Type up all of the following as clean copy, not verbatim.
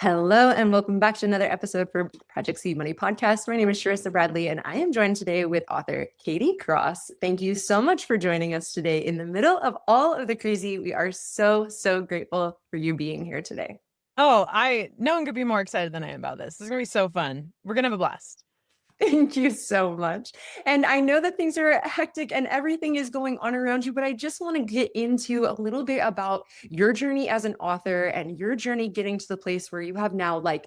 Hello and welcome back to another episode for Project Seed Money podcast. My name is Sharissa Bradley and I am joined today with author Katie Cross. Thank you so much for joining us today in the middle of all of the crazy. We are so grateful for you being here today. No one could be more excited than I am about this. This is gonna be so fun. We're gonna have a blast. Thank you so much. And I know that things are hectic and everything is going on around you, but I just want to get into a little bit about your journey as an author and your journey getting to the place where you have now I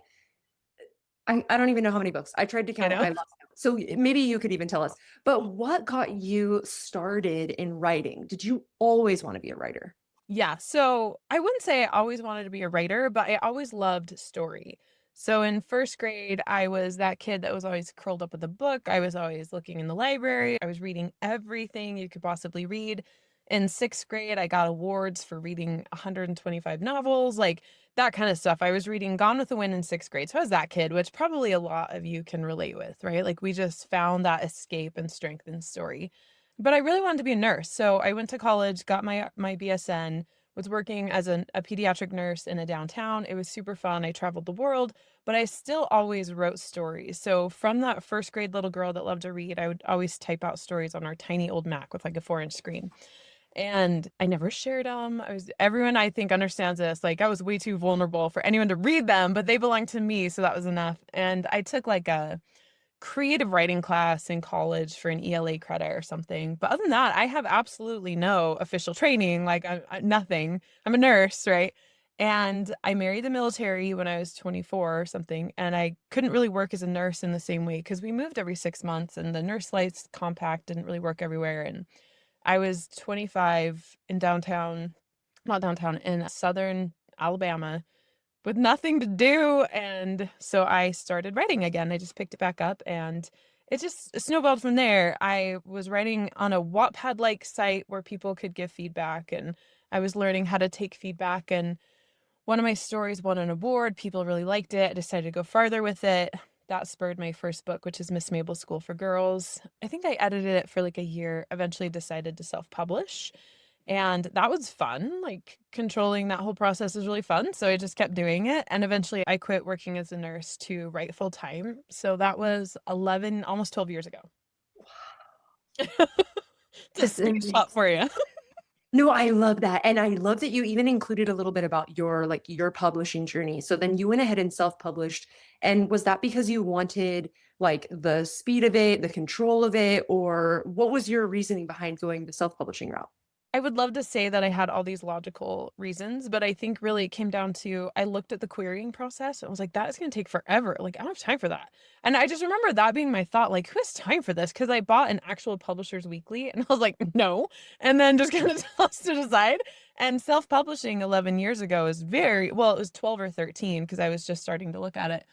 don't even know how many books. I tried to I count. know. I lost count. So maybe you could even tell us. But what got you started in writing? Did you always want to be a writer? Yeah, so I wouldn't say I always wanted to be a writer, but I always loved story. So in first grade, I was that kid that was always curled up with a book. I was always looking in the library. I was reading everything you could possibly read. In sixth grade, I got awards for reading 125 novels, like that kind of stuff. I was reading Gone with the Wind in sixth grade. So I was that kid, which probably a lot of you can relate with, right? Like we just found that escape and strength in story. But I really wanted to be a nurse. So I went to college, got my BSN, was working as a pediatric nurse in a downtown. It was super fun. I traveled the world, but I still always wrote stories. So from that first grade little girl that loved to read, I would always type out stories on our tiny old Mac with like a 4-inch screen. And I never shared them. Everyone I think understands this. Like I was way too vulnerable for anyone to read them, but they belonged to me, so that was enough. And I took like a creative writing class in college for an ELA credit or something. But other than that, I have absolutely no official training, like nothing. I'm a nurse, right? And I married the military when I was 24 or something, and I couldn't really work as a nurse in the same way because we moved every 6 months and the nurse lights compact didn't really work everywhere. And I was 25 in downtown, not downtown, in southern Alabama with nothing to do. And so I started writing again. I just picked it back up and it just snowballed from there. I was writing on a Wattpad like site where people could give feedback and I was learning how to take feedback. And one of my stories won an award. People really liked it. I decided to go farther with it. That spurred my first book, which is Miss Mabel's School for Girls. I think I edited it for like a year, eventually decided to self publish. And that was fun. Like controlling that whole process was really fun. So I just kept doing it. And eventually I quit working as a nurse to write full time. So that was 11, almost 12 years ago. That's Just screenshot amazing. for you. No, I love that. And I love that you even included a little bit about your publishing journey. So then you went ahead and self-published. And was that because you wanted like the speed of it, the control of it, or what was your reasoning behind going the self-publishing route? I would love to say that I had all these logical reasons, but I think really it came down to I looked at the querying process and was like, that is going to take forever. Like, I don't have time for that. And I just remember that being my thought, like, who has time for this? Because I bought an actual publisher's weekly and I was like, no. And then just kind of tossed it aside. And self publishing 11 years ago is very, well, it was 12 or 13 because I was just starting to look at it.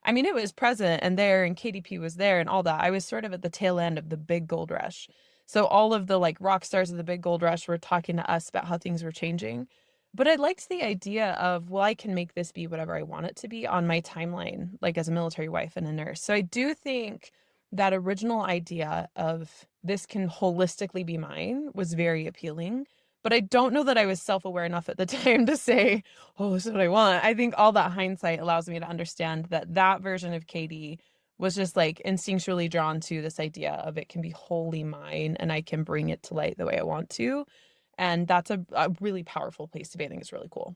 I mean, it was present and there, and KDP was there and all that. I was sort of at the tail end of the big gold rush. So all of the like rock stars of the big gold rush were talking to us about how things were changing. But I liked the idea of, well, I can make this be whatever I want it to be on my timeline, like as a military wife and a nurse. So I do think that original idea of this can holistically be mine was very appealing. But I don't know that I was self aware enough at the time to say, oh, this is what I want. I think all that hindsight allows me to understand that that version of Katie was just like instinctually drawn to this idea of it can be wholly mine and I can bring it to light the way I want to. And that's a really powerful place to be. I think it's really cool.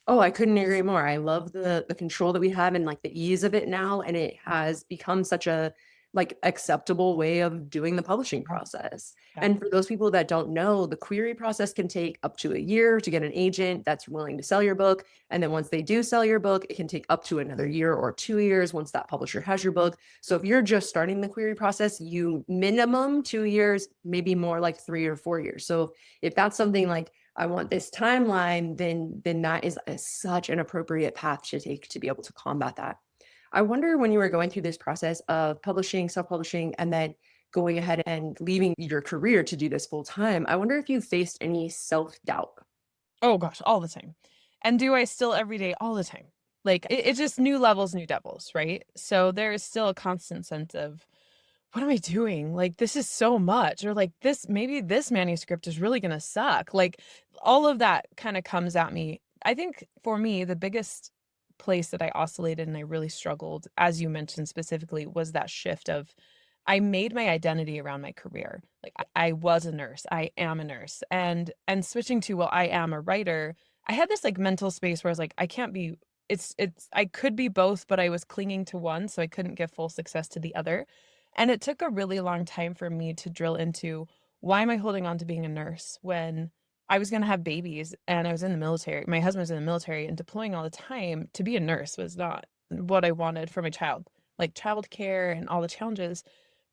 Oh, I couldn't agree more. I love the control that we have and like the ease of it now. And it has become such a like acceptable way of doing the publishing Yeah. process. Yeah. And for those people that don't know, the query process can take up to a year to get an agent that's willing to sell your book. And then once they do sell your book, it can take up to another year or 2 years once that publisher has your book. So if you're just starting the query process, you minimum 2 years, maybe more like 3 or 4 years. So if that's something like I want this timeline, then that is such an appropriate path to take to be able to combat that. I wonder when you were going through this process of publishing, self-publishing, and then going ahead and leaving your career to do this full time, I wonder if you faced any self-doubt. Oh gosh, all the time. And do I still every day all the time? Like it's just new levels, new devils, right? So there is still a constant sense of what am I doing? Like this is so much, or like this maybe this manuscript is really gonna suck. Like all of that kind of comes at me. I think for me, the biggest place that I oscillated and I really struggled, as you mentioned specifically, was that shift of I made my identity around my career. Like I was a nurse, I am a nurse, and switching to, well, I am a writer. I had this like mental space where I was like, I can't be. It's I could be both, but I was clinging to one, so I couldn't give full success to the other. And it took a really long time for me to drill into, why am I holding on to being a nurse when I was gonna have babies and I was in the military. My husband was in the military and deploying all the time. To be a nurse was not what I wanted for my child, like childcare and all the challenges.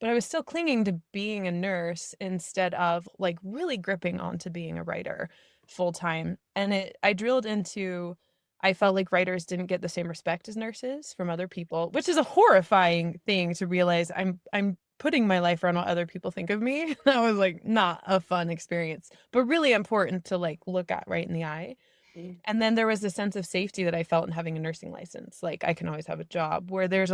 But I was still clinging to being a nurse instead of like really gripping onto being a writer full time. And I drilled into, I felt like writers didn't get the same respect as nurses from other people, which is a horrifying thing to realize. I'm putting my life around what other people think of me. That was like not a fun experience, but really important to like look at right in the eye. Mm. And then there was the sense of safety that I felt in having a nursing license. Like I can always have a job, where there's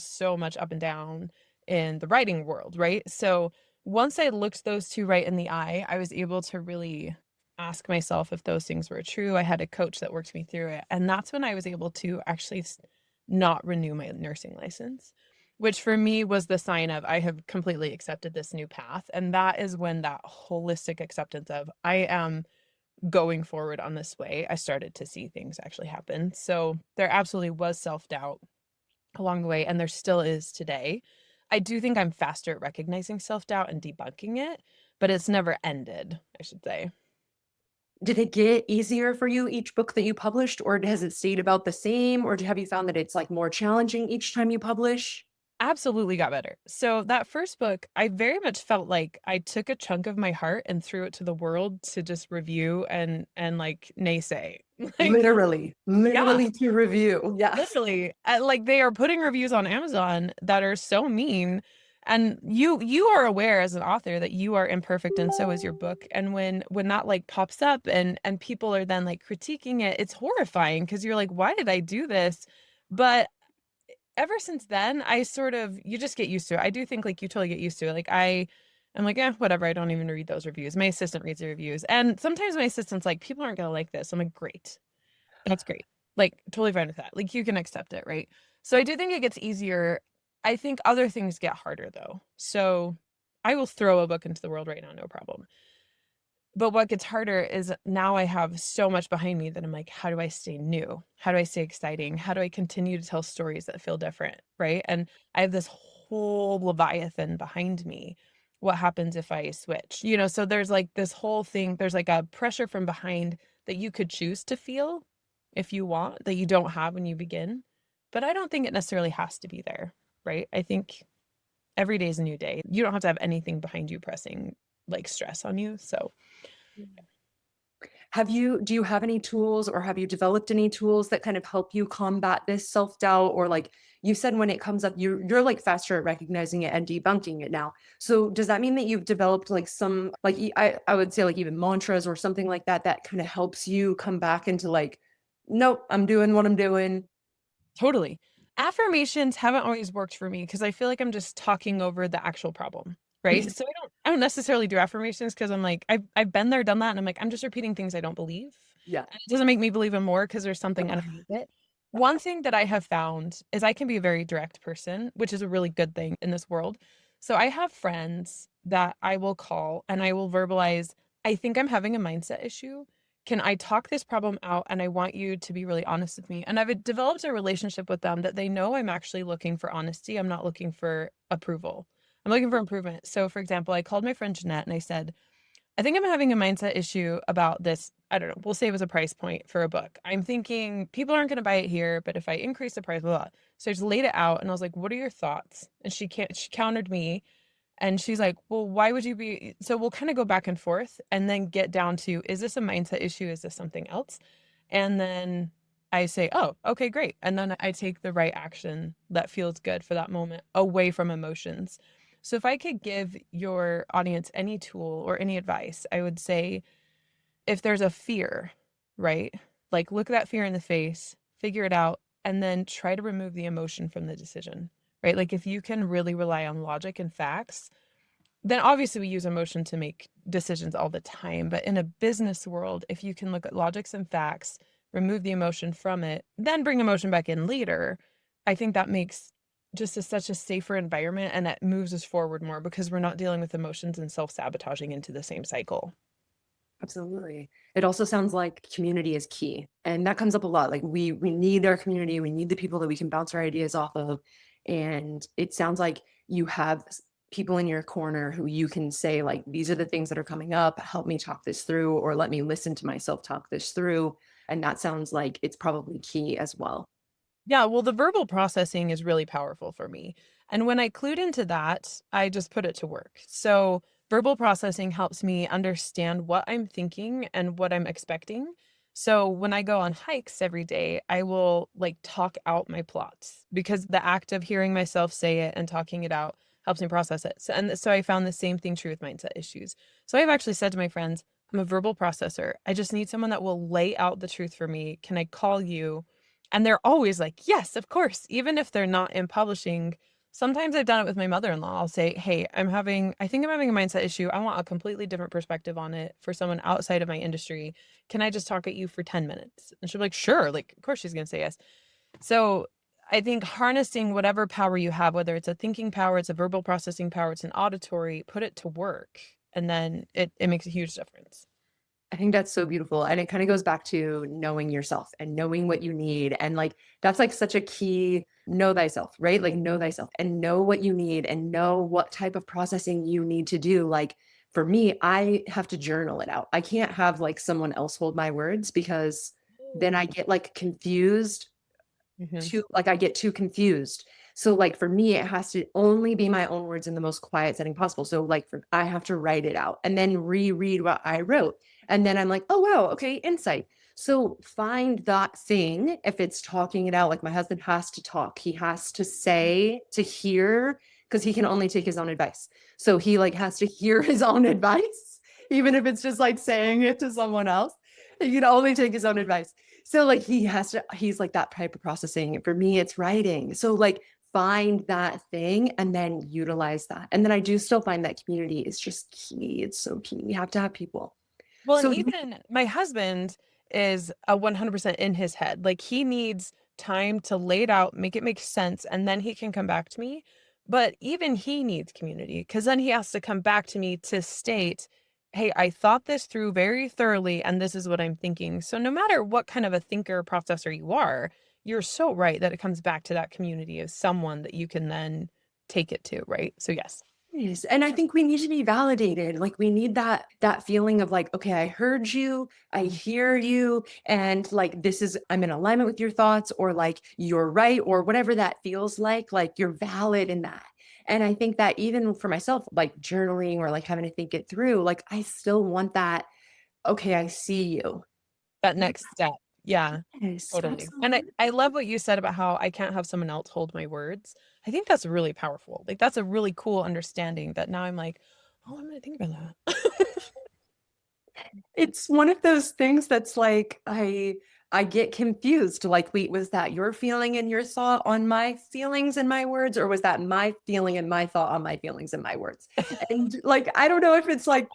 so much up and down in the writing world, right? So once I looked those two right in the eye, I was able to really ask myself if those things were true. I had a coach that worked me through it. And that's when I was able to actually not renew my nursing license, which for me was the sign of I have completely accepted this new path. And that is when that holistic acceptance of I am going forward on this way, I started to see things actually happen. So there absolutely was self-doubt along the way, and there still is today. I do think I'm faster at recognizing self-doubt and debunking it, but it's never ended, I should say. Did it get easier for you each book that you published, or has it stayed about the same, or have you found that it's like more challenging each time you publish? Absolutely got better. So that first book, I very much felt like I took a chunk of my heart and threw it to the world to just review and like naysay. Like, Literally, yeah, literally to review. Yes. literally. Like they are putting reviews on Amazon that are so mean. And you are aware as an author that you are imperfect and so is your book. And when that like pops up and people are then like critiquing it, it's horrifying because you're like, why did I do this? But ever since then, I sort of you just get used to it. I do think like you totally get used to it. Like I'm like, yeah, whatever. I don't even read those reviews. My assistant reads the reviews. And sometimes my assistant's like, people aren't gonna like this. I'm like, great. That's great. Like totally fine with that. Like you can accept it, right? So I do think it gets easier. I think other things get harder though. So I will throw a book into the world right now, no problem. But what gets harder is now I have so much behind me that I'm like, how do I stay new? How do I stay exciting? How do I continue to tell stories that feel different? Right. And I have this whole Leviathan behind me. What happens if I switch? So there's like this whole thing, there's like a pressure from behind that you could choose to feel if you want, that you don't have when you begin. But I don't think it necessarily has to be there. Right. I think every day is a new day. You don't have to have anything behind you pressing like stress on you. So Do you have any tools, or have you developed any tools that kind of help you combat this self-doubt? Or like you said, when it comes up, you're like faster at recognizing it and debunking it now. So does that mean that you've developed like some, like I would say like even mantras or something like that that kind of helps you come back into like, nope, I'm doing what I'm doing. totally. Affirmations haven't always worked for me because I feel like I'm just talking over the actual problem, right? So I don't necessarily do affirmations because I'm like, I've been there, done that, and I'm like, I'm just repeating things I don't believe. Yeah. And it doesn't make me believe them more because there's something underneath it. One thing that I have found is I can be a very direct person, which is a really good thing in this world. So I have friends that I will call and I will verbalize, I think I'm having a mindset issue. Can I talk this problem out? And I want you to be really honest with me. And I've developed a relationship with them that they know I'm actually looking for honesty. I'm not looking for approval. I'm looking for improvement. So, for example, I called my friend Jeanette and I said, I think I'm having a mindset issue about this. I don't know. We'll say it was a price point for a book. I'm thinking people aren't going to buy it here, but if I increase the price, blah, blah. So I just laid it out and I was like, what are your thoughts? And she countered me and she's like, well, why would you be? So we'll kind of go back and forth and then get down to, is this a mindset issue? Is this something else? And then I say, oh, okay, great. And then I take the right action that feels good for that moment away from emotions. So if I could give your audience any tool or any advice, I would say if there's a fear, right? Like look that fear in the face, figure it out, and then try to remove the emotion from the decision, right? Like if you can really rely on logic and facts, then obviously we use emotion to make decisions all the time. But in a business world, if you can look at logics and facts, remove the emotion from it, then bring emotion back in later, I think that makes just such a safer environment, and that moves us forward more because we're not dealing with emotions and self-sabotaging into the same cycle. Absolutely. It also sounds like community is key. And that comes up a lot. Like we need our community, we need the people that we can bounce our ideas off of. And it sounds like you have people in your corner who you can say like these are the things that are coming up, help me talk this through or let me listen to myself talk this through. And that sounds like it's probably key as well. Yeah, well, the verbal processing is really powerful for me. And when I clued into that, I just put it to work. So, verbal processing helps me understand what I'm thinking and what I'm expecting. So, when I go on hikes every day, I will like talk out my plots because the act of hearing myself say it and talking it out helps me process it. So I found the same thing true with mindset issues. So, I've actually said to my friends, I'm a verbal processor. I just need someone that will lay out the truth for me. Can I call you? And they're always like, "Yes, of course," even if they're not in publishing. Sometimes I've done it with my mother-in-law. I'll say, "Hey, I think I'm having a mindset issue. I want a completely different perspective on it for someone outside of my industry. Can I just talk at you for 10 minutes?" And she'll be like, "Sure." Like, of course she's gonna say yes. So, I think harnessing whatever power you have, whether it's a thinking power, it's a verbal processing power, it's an auditory, put it to work, and then it makes a huge difference. I think that's so beautiful. And it kind of goes back to knowing yourself and knowing what you need. And like, that's like such a key know thyself, right? Like, know thyself and know what you need and know what type of processing you need to do. Like, for me, I have to journal it out. I can't have like someone else hold my words because then I Oh. get like confused Mhm. too like I get too confused. So like for me, it has to only be my own words in the most quiet setting possible. So like I have to write it out and then reread what I wrote. And then I'm like, oh wow, okay, insight. So find that thing if it's talking it out. Like my husband has to talk. He has to say to hear because he can only take his own advice. So he like has to hear his own advice, even if it's just like saying it to someone else. He can only take his own advice. So like he's like that type of processing. For me, it's writing. So like find that thing and then utilize that. And then I do still find that community is just key. It's so key. We have to have people. Well, and So even my husband is a 100% in his head. Like he needs time to lay it out, make it make sense, and then he can come back to me. But even he needs community because then he has to come back to me to state, hey, I thought this through very thoroughly, and this is what I'm thinking. So no matter what kind of a thinker processor you are, you're so right that it comes back to that community of someone that you can then take it to, right? So yes. yes, and I think we need to be validated. Like we need that feeling of like, okay, I heard you, I hear you, and like this is I'm in alignment with your thoughts, or like you're right, or whatever that feels like you're valid in that. And I think that even for myself, like journaling or like having to think it through, like I still want that, okay, I see you. That next step. Yeah, Yes, totally. And I absolutely. love what you said about how I can't have someone else hold my words. I think that's really powerful. Like, that's a really cool understanding that now I'm like, "Oh, I'm gonna think about that." It's one of those things that's like I get confused. Like, wait, was that your feeling and your thought on my feelings and my words, or was that my feeling and my thought on my feelings and my words? And like, I don't know if it's like,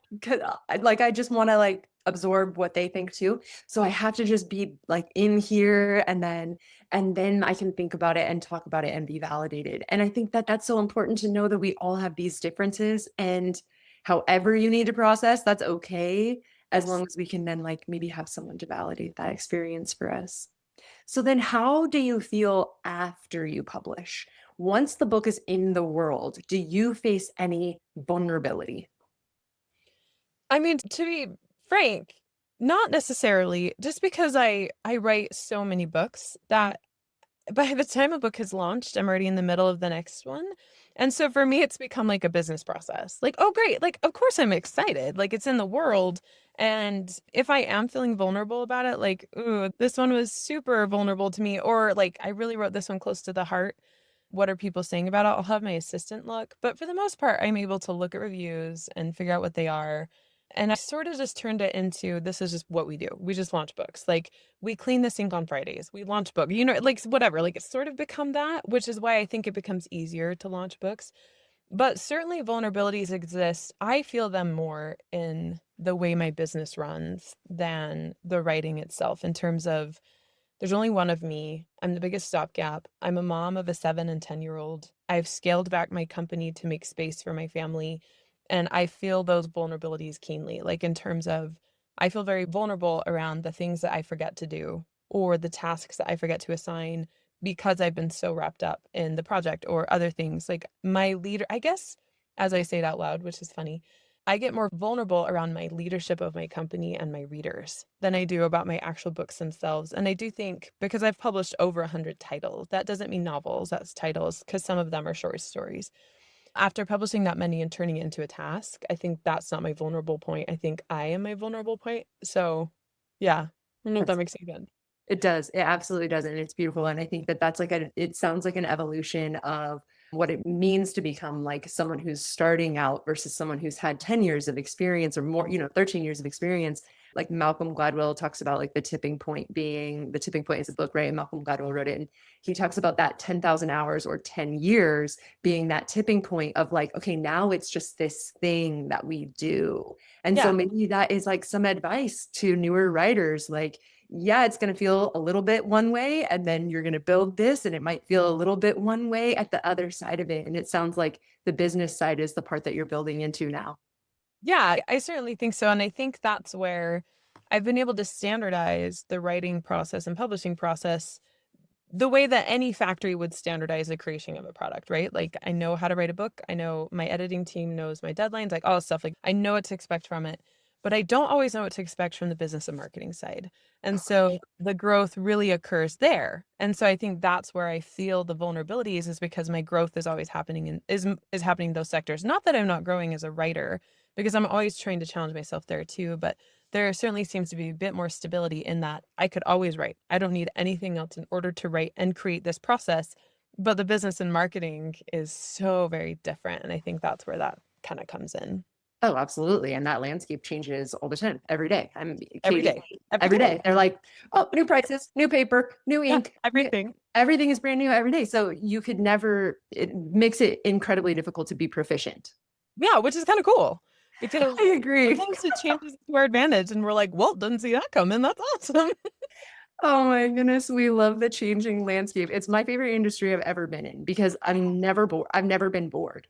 like I just want to like absorb what they think too. So I have to just be like in here, and then I can think about it and talk about it and be validated. And I think that that's so important to know that we all have these differences, and however you need to process, that's okay as Yes. long as we can then like maybe have someone to validate that experience for us. So then how do you feel after you publish? Once the book is in the world, do you face any vulnerability? I mean, to be frank, not necessarily, just because I write so many books that by the time a book has launched, I'm already in the middle of the next one. And so for me, it's become like a business process. Like, oh, great. Like, of course I'm excited. Like, it's in the world. And if I am feeling vulnerable about it, like, ooh, this one was super vulnerable to me, or like, I really wrote this one close to the heart. What are people saying about it? I'll have my assistant look. But for the most part, I'm able to look at reviews and figure out what they are. And I sort of just turned it into this is just what we do. We just launch books. Like, we clean the sink on Fridays. We launch book, like whatever. Like it's sort of become that, which is why I think it becomes easier to launch books. But certainly vulnerabilities exist. I feel them more in the way my business runs than the writing itself in terms of there's only one of me. I'm the biggest stopgap. I'm a mom of a 7 and 10-year-old. I've scaled back my company to make space for my family, and I feel those vulnerabilities keenly. Like in terms of I feel very vulnerable around the things that I forget to do or the tasks that I forget to assign because I've been so wrapped up in the project or other things. Like my leader, I guess as I say it out loud, which is funny, I get more vulnerable around my leadership of my company and my readers than I do about my actual books themselves. And I do think because I've published over 100 titles, that doesn't mean novels, that's titles, because some of them are short stories. After publishing that many and turning it into a task, I think that's not my vulnerable point. I think I am my vulnerable point. So, yeah, I don't know if that That's makes any sense. It does. It absolutely does, and it's beautiful, and I think that that's like it sounds like an evolution of what it means to become like someone who's starting out versus someone who's had 10 years of experience or more, 13 years of experience. Like Malcolm Gladwell talks about like the tipping point is a book, right? And Malcolm Gladwell wrote it. And he talks about that 10,000 hours or 10 years being that tipping point of like, okay, now it's just this thing that we do. And so Yeah. maybe that is like some advice to newer writers, like, yeah, it's going to feel a little bit one way, and then you're going to build this, and it might feel a little bit one way at the other side of it. And it sounds like the business side is the part that you're building into now. Yeah, I certainly think so. And I think that's where I've been able to standardize the writing process and publishing process the way that any factory would standardize the creation of a product, right? Like I know how to write a book. I know my editing team knows my deadlines, like all this stuff. Like I know what to expect from it, but I don't always know what to expect from the business and marketing side. And so the growth really occurs there. And so I think that's where I feel the vulnerabilities is because my growth is always happening is happening in those sectors. Not that I'm not growing as a writer, because I'm always trying to challenge myself there too, but there certainly seems to be a bit more stability in that I could always write. I don't need anything else in order to write and create this process. But the business and marketing is so very different. And I think that's where that kind of comes in Oh, absolutely. And that landscape changes all the time, every day. I'm every Katie, day. Every every day. day. They're like, oh, new prices, new paper, new Yeah. ink, Everything. everything is brand new every day. So you could never, it makes it incredibly difficult to be proficient. Yeah, which is kind of cool because I agree. sometimes it changes to our advantage and we're like, well, didn't see that coming. That's awesome. Oh my goodness, we love the changing landscape. It's my favorite industry I've ever been in because I'm never bored. I've never been bored.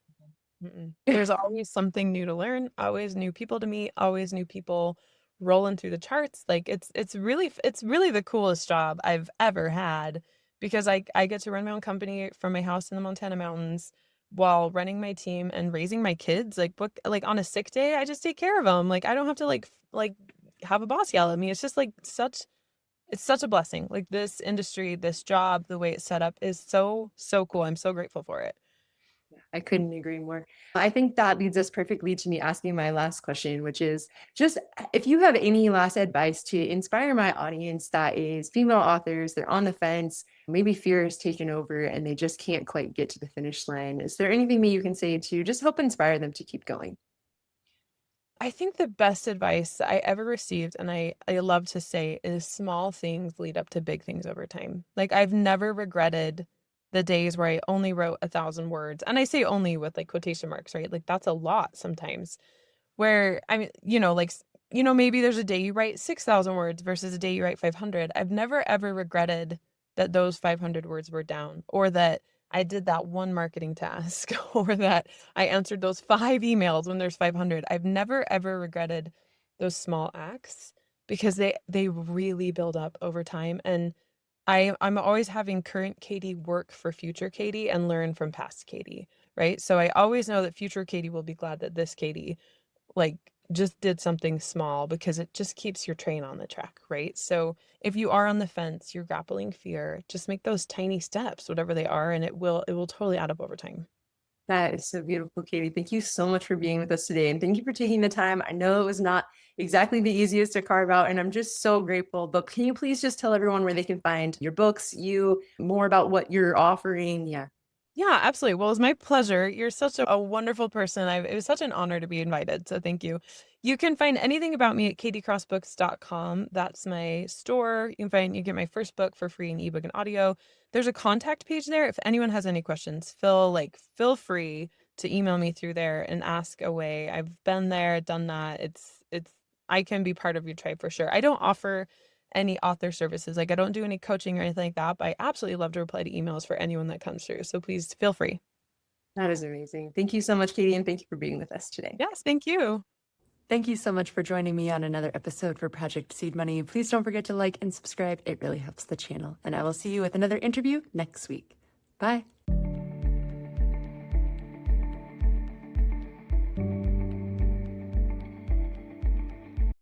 Mm-mm. There's always something new to learn, always new people to meet, always new people rolling through the charts. Like it's really the coolest job I've ever had because I get to run my own company from my house in the Montana mountains while running my team and raising my kids. Like on a sick day, I just take care of them. Like I don't have to like have a boss yell at me. It's just like such a blessing. Like this industry, this job, the way it's set up is so cool. I'm so grateful for it. I couldn't agree more. I think that leads us perfectly to me asking my last question, which is just if you have any last advice to inspire my audience that is female authors, they're on the fence, maybe fear has taken over and they just can't quite get to the finish line. Is there anything that you can say to just help inspire them to keep going? I think the best advice I ever received, and I love to say, is small things lead up to big things over time. Like I've never regretted the days where I only wrote 1,000 words. And I say only with like quotation marks, right? Like that's a lot sometimes. Where I mean, maybe there's a day you write 6,000 words versus a day you write 500. I've never ever regretted that those 500 words were down or that I did that one marketing task or that I answered those 5 emails when there's 500. I've never ever regretted those small acts because they really build up over time and I'm always having current Katie work for future Katie and learn from past Katie, right? So I always know that future Katie will be glad that this Katie like just did something small because it just keeps your train on the track, right? So if you are on the fence, you're grappling fear, just make those tiny steps, whatever they are, and it will totally add up over time. That is so beautiful, Katie. Thank you so much for being with us today. And thank you for taking the time. I know it was not exactly the easiest to carve out, and I'm just so grateful. But can you please just tell everyone where they can find your books, you, more about what you're offering? Yeah. Yeah, absolutely. Well, it was my pleasure. You're such a wonderful person. It was such an honor to be invited. So thank you. You can find anything about me at katiecrossbooks.com. That's my store. You get my first book for free in ebook and audio. There's a contact page there. If anyone has any questions, feel free to email me through there and ask away. I've been there, done that. I can be part of your tribe for sure. I don't offer any author services. Like I don't do any coaching or anything like that, but I absolutely love to reply to emails for anyone that comes through. So please feel free. That is amazing. Thank you so much, Katie, and thank you for being with us today. Yes, thank you. Thank you so much for joining me on another episode for Project Seed Money. Please don't forget to like and subscribe. It really helps the channel. And I will see you with another interview next week. Bye.